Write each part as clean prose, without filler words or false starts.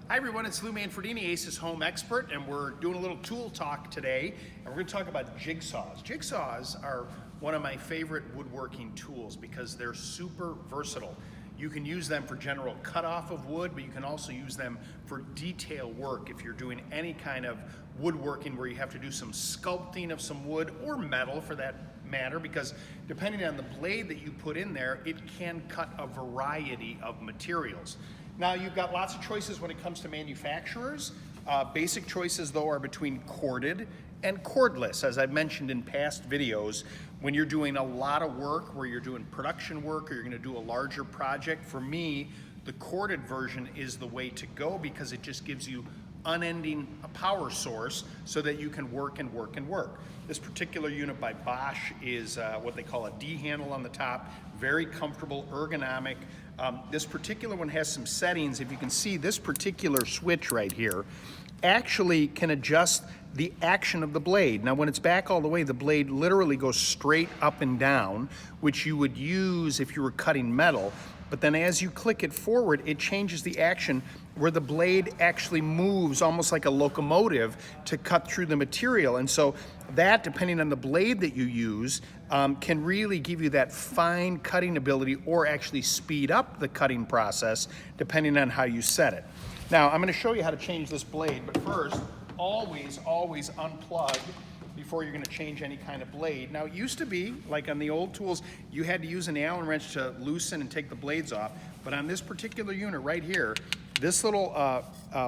Hi everyone, it's Lou Manfredini, Ace's home expert, and we're doing a little tool talk today, and we're going to talk about jig saws. Jig saws are one of my favorite woodworking tools because they're super versatile. You can use them for general cutoff of wood, but you can also use them for detail work if you're doing any kind of woodworking where you have to do some sculpting of some wood or metal for that matter, because depending on the blade that you put in there, it can cut a variety of materials. Now you've got lots of choices when it comes to manufacturers. Basic choices though are between corded and cordless. As I've mentioned in past videos, when you're doing a lot of work, where you're doing production work or you're gonna do a larger project, for me, the corded version is the way to go because it just gives you unending power source so that you can work and work and work. This particular unit by Bosch is what they call a D handle on the top, very comfortable, ergonomic. This particular one has some settings. If you can see, this particular switch right here actually can adjust the action of the blade. Now when it's back all the way, the blade literally goes straight up and down, which you would use if you were cutting metal. But then as you click it forward, it changes the action where the blade actually moves almost like a locomotive to cut through the material. And so that, depending on the blade that you use, can really give you that fine cutting ability or actually speed up the cutting process depending on how you set it. Now I'm going to show you how to change this blade, but first, always unplug before you're going to change any kind of blade. Now it used to be, like on the old tools, you had to use an Allen wrench to loosen and take the blades off, but on this particular unit right here, this little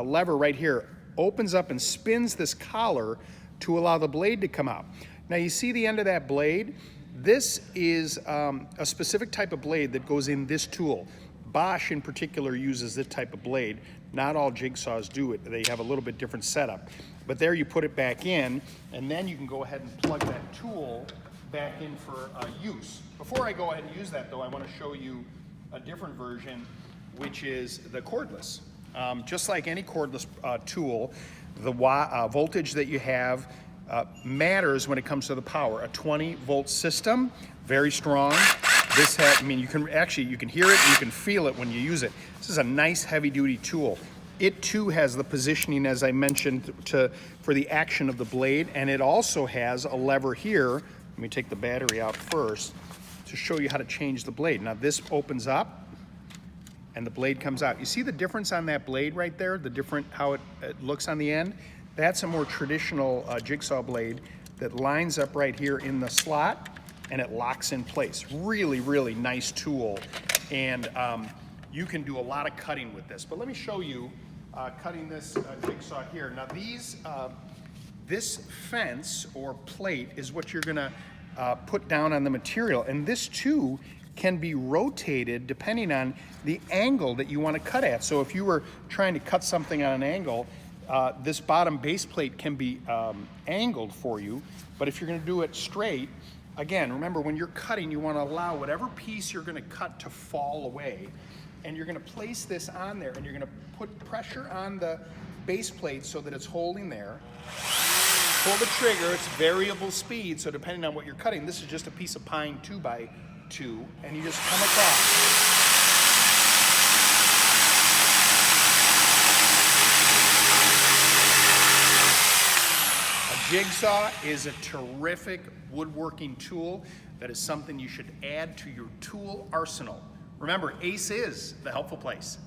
lever right here opens up and spins this collar to allow the blade to come out. Now you see the end of that blade? This is a specific type of blade that goes in this tool. Bosch in particular uses this type of blade. Not all jig saws do it. They have a little bit different setup. But there you put it back in, and then you can go ahead and plug that tool back in for use. Before I go ahead and use that though, I want to show you a different version, which is the cordless. Just like any cordless tool, the voltage that you have matters when it comes to the power. A 20-volt system, very strong. This has, you can hear it, you can feel it when you use it. This is a nice heavy-duty tool. It too has the positioning, as I mentioned, for the action of the blade, and it also has a lever here. Let me take the battery out first to show you how to change the blade. Now this opens up and the blade comes out. You see the difference on that blade right there? The different, how it looks on the end? That's a more traditional jigsaw blade that lines up right here in the slot and it locks in place. Really nice tool, and you can do a lot of cutting with this. But let me show you cutting this jigsaw here. Now this fence or plate is what you're gonna put down on the material, and this too can be rotated depending on the angle that you want to cut at. So if you were trying to cut something on an angle, this bottom base plate can be angled for you, but if you're going to do it straight, again, remember when you're cutting, you want to allow whatever piece you're going to cut to fall away, and you're going to place this on there, and you're going to put pressure on the base plate so that it's holding there. Pull the trigger, it's variable speed, so depending on what you're cutting, this is just a piece of pine 2x2, and you just come across. Jigsaw is a terrific woodworking tool that is something you should add to your tool arsenal. Remember, Ace is the helpful place.